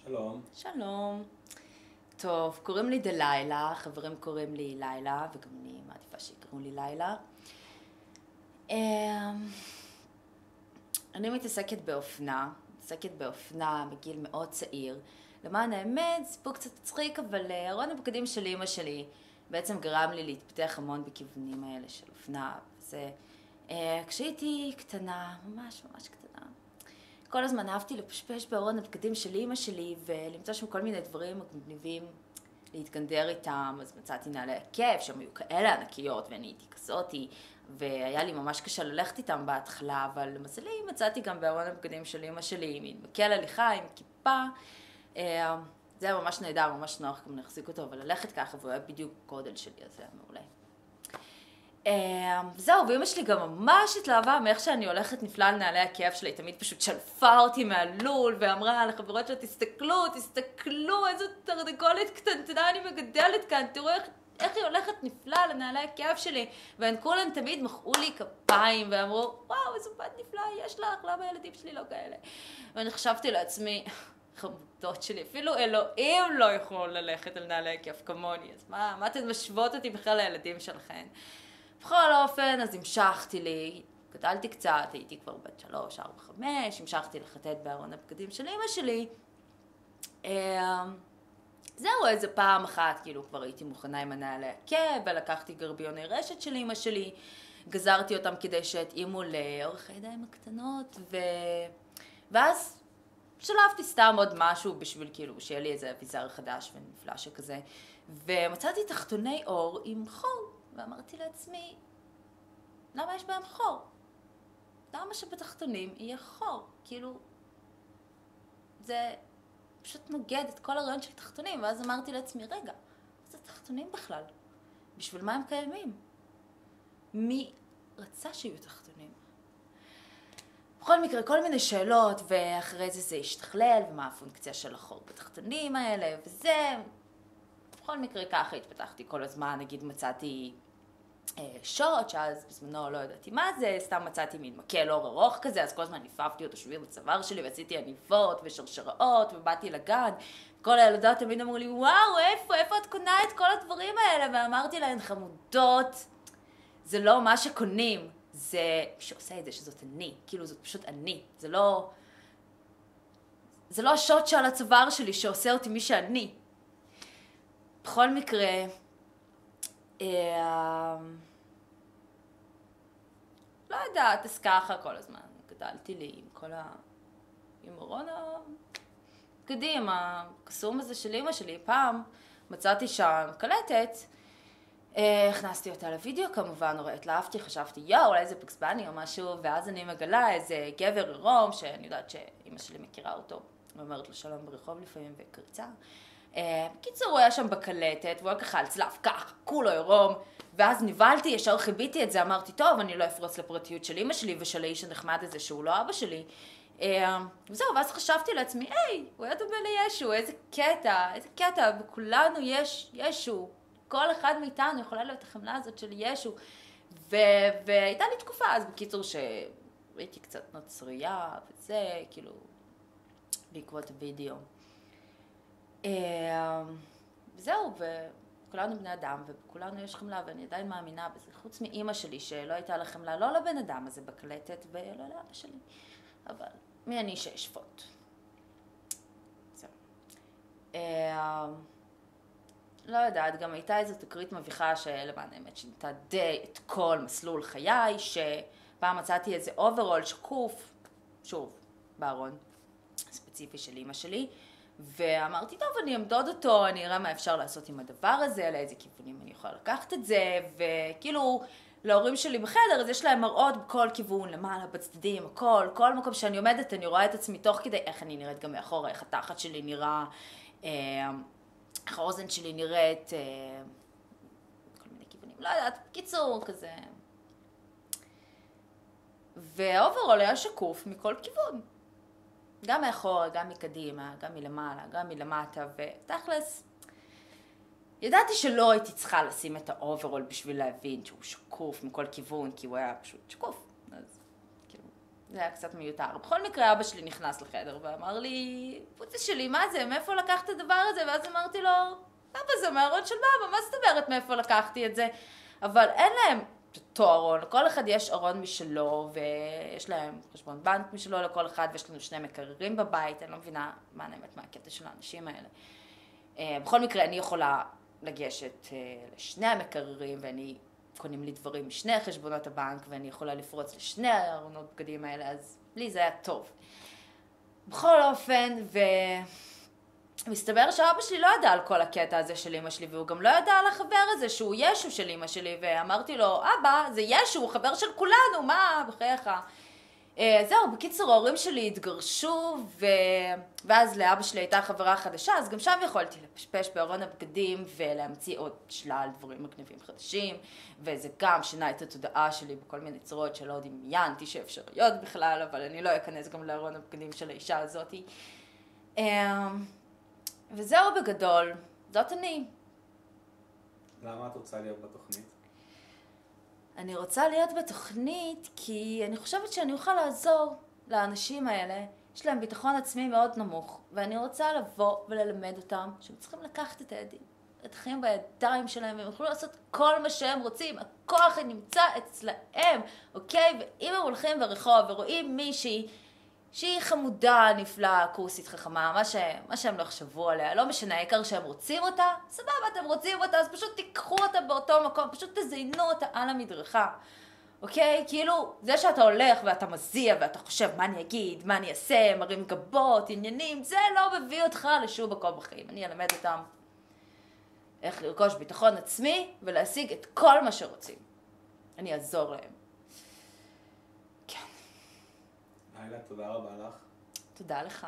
שלום. שלום. טוב, קוראים לי דלילה, חברים קוראים לי לילה, וגם אני מעדיפה שיקראו לי לילה. אני מתעסקת באופנה בגיל מאוד צעיר. למען האמת, סיפור קצת מצחיק, אבל ארון הבגדים של אמא שלי בעצם גרם לי להתפתח המון בכיוונים האלה של אופנה. זה, כשהייתי קטנה, ממש ממש קטנה, כל הזמן אהבתי לפשפש בארון הבגדים של אמא שלי ולמצוא שם כל מיני דברים מגניבים להתגנדר איתם. אז מצאתי נעלי עקב שהם היו כאלה ענקיות ואני הייתי כזאתי, והיה לי ממש קשה ללכת איתם בהתחלה, אבל למזלי מצאתי גם בארון הבגדים של אמא שלי עם מקל הליכה, עם כיפה. זה היה ממש נהדר, ממש נוח גם להחזיק אותו וללכת ככה, והוא היה בדיוק גודל שלי, אז זה היה מעולה. זהו, ואמא שלי גם ממש התלהבה מאיך שאני הולכת נפלא על נעלי הכאב שלי, היא תמיד פשוט שלפה אותי מהלול ואמרה לחברות שלה, תסתכלו, איזו תרנגולת קטנטנה אני מגדלת כאן, תראו איך היא הולכת נפלא על נעלי הכאב שלי, והן כולן תמיד מחאו לי כפיים ואמרו, וואו, איזו בת נפלאה יש לך, למה הילדים שלי לא כאלה? ואני חשבתי לעצמי, חמודות שלי, אפילו אלוהים לא יכולו ללכת על נעלי הכאב כמוני, אז מה אתן משוות אותי בכלל לילדים שלכן? בכל אופן, אז המשכתי לי, גדלתי קצת, הייתי כבר בת 3, 4, 5, המשכתי לחטט בארון הבגדים של אמא שלי. זהו, איזה פעם אחת, כאילו כבר הייתי מוכנה עם הנעלי עקב, ולקחתי גרביוני רשת של אמא שלי, גזרתי אותם כדי שיתאימו לאורך הידיים הקטנות, ואז שלפתי סתם עוד משהו בשביל כאילו שיהיה לי איזה אביזר חדש ונפלא שכזה, ומצאתי תחתוני אור עם חור. ואמרתי לעצמי, למה יש בהם חור? למה שבתחתונים יהיה חור? כאילו, זה פשוט נוגד את כל הרעיון של תחתונים. ואז אמרתי לעצמי, רגע, זה תחתונים בכלל? בשביל מה הם קיימים? מי רצה שיהיו תחתונים? בכל מקרה, כל מיני שאלות, ואחרי זה השתכלל, ומה הפונקציה של החור בתחתונים האלה, וזה. בכל מקרה ככה התפתחתי כל הזמן, נגיד מצאתי שוט, שאז בזמנו לא ידעתי מה זה, סתם מצאתי מין מקל אור ארוך כזה, אז כל הזמן ניפפתי אותו שבי בצוואר שלי, ועשיתי עניבות ושרשראות, ובאתי לגן. כל הילדות תמיד אמרו לי, וואו, איפה את קונה את כל הדברים האלה? ואמרתי להן, חמודות, זה לא מה שקונים, זה שעושה את זה, שזאת אני, כאילו זאת פשוט אני, זה לא השוט שעל הצוואר שלי שעושה אותי מי שאני. בכל מקרה, לא יודעת, אז ככה כל הזמן גדלתי לי עם כל עם ארון הבגדים, הקסום הזה של אמא שלי. פעם מצאתי שם קלטת, הכנסתי אותה לוידאו כמובן, התלהבתי, חשבתי אולי זה בוקס בני או משהו, ואז אני מגלה איזה גבר עירום שאני יודעת שאמא שלי מכירה אותו, ואומרת לו שלום ברחוב לפעמים וקריצה. בקיצור, הוא היה שם בקלטת, והוא היה ככה על צלף, ככה, כולו עירום, ואז נבלתי, ישר חיביתי את זה, אמרתי, טוב, אני לא אפרוץ לפרטיות של אמא שלי ושל האיש הנחמד הזה שהוא לא אבא שלי. וזהו, ואז חשבתי לעצמי, הוא היה דומה לישו, איזה קטע, וכולנו יש ישו, כל אחד מאיתנו יכולה להיות החמלה הזאת של ישו. והייתה לי תקופה, אז בקיצור שהייתי קצת נוצרייה, וזה, כאילו, בעקבות הוידאו. זהו, וכולנו בני אדם, וכולנו יש חמלה, ואני עדיין מאמינה בזה, חוץ מאמא שלי שלא הייתה לה חמלה, לא לבן אדם הזה בקלטת, ולא לאבא שלי, אבל מי אני שאשפוט. זהו. לא יודעת, גם הייתה איזו תקרית מביכה שלמען האמת שינתה די את כל מסלול חיי, שפעם מצאתי איזה אוברול שקוף, שוב, בארון ספציפי של אמא שלי, ואמרתי, טוב, אני אמדוד אותו, אני אראה מה אפשר לעשות עם הדבר הזה, לאיזה כיוונים אני יכולה לקחת את זה, וכאילו, להורים שלי בחדר, אז יש להם מראות בכל כיוון, למעלה, בצדדים, כל מקום שאני עומדת, אני רואה את עצמי תוך כדי, איך אני נראית גם מאחורה, איך התחת שלי נראה, איך האוזן שלי נראית, כל מיני כיוונים, לא יודעת, קיצור, כזה. והאוברול היה שקוף מכל כיוון. גם מאחורה, גם מקדימה, גם מלמעלה, גם מלמטה, ותכלס, ידעתי שלא הייתי צריכה לשים את האוברול בשביל להבין שהוא שקוף מכל כיוון, כי הוא היה פשוט שקוף. אז כאילו, זה היה קצת מיותר. בכל מקרה, אבא שלי נכנס לחדר ואמר לי, פוצי שלי, מה זה? מאיפה לקחת את הדבר הזה? ואז אמרתי לו, אבא, זה מהארון של בבא, מה זאת אומרת מאיפה לקחתי את זה? אבל אין להם אותו ארון, לכל אחד יש ארון משלו, ויש להם חשבון בנק משלו לכל אחד, ויש לנו 2 מקררים בבית, אני לא מבינה מה האמת מהקטע של האנשים האלה. בכל מקרה, אני יכולה לגשת לשני המקררים, ואני קונים לי דברים משני חשבונות הבנק, ואני יכולה לפרוץ לשני הארונות בגדים האלה, אז לי זה היה טוב. בכל אופן, מסתבר שאבא שלי לא ידע על כל הקטע הזה של אמא שלי, והוא גם לא ידע על החבר הזה שהוא ישו של אמא שלי, ואמרתי לו, אבא, זה ישו, הוא חבר של כולנו, מה, בחייך? זהו, בקיצור, ההורים שלי התגרשו, ואז לאבא שלי הייתה חברה חדשה, אז גם שם יכולתי לפשפש בארון הבגדים, ולהמציא עוד שלל דברים מגניבים חדשים, וזה גם שינה את התודעה שלי בכל מיני צורות שלא דמיינתי שאפשריות בכלל, אבל אני לא אכנס גם לארון הבגדים של האישה הזאת. וזהו בגדול, זאת אני. למה את רוצה להיות בתוכנית? אני רוצה להיות בתוכנית כי אני חושבת שאני אוכל לעזור לאנשים האלה. יש להם ביטחון עצמי מאוד נמוך, ואני רוצה לבוא וללמד אותם שהם צריכים לקחת את החיים בידיים שלהם, והם יוכלו לעשות כל מה שהם רוצים. הכוח נמצא אצלהם, אוקיי? ואם הם הולכים ברחוב ורואים מישהי שהיא חמודה, נפלאה, קורסית חכמה, מה שהם לא חשבו עליה, לא משנה, העיקר שהם רוצים אותה, סבבה, אתם רוצים אותה, אז פשוט תיקחו אותה באותו מקום, פשוט תזיינו אותה על המדרכה, אוקיי? כאילו, זה שאתה הולך ואתה מזיע ואתה חושב מה אני אגיד, מה אני אעשה, מרים גבות, עניינים, זה לא מביא אותך לשום מקום בחיים. אני אלמד אותם איך לרכוש ביטחון עצמי ולהשיג את כל מה שרוצים. אני אעזור להם. לילה, תודה רבה לך. תודה לך.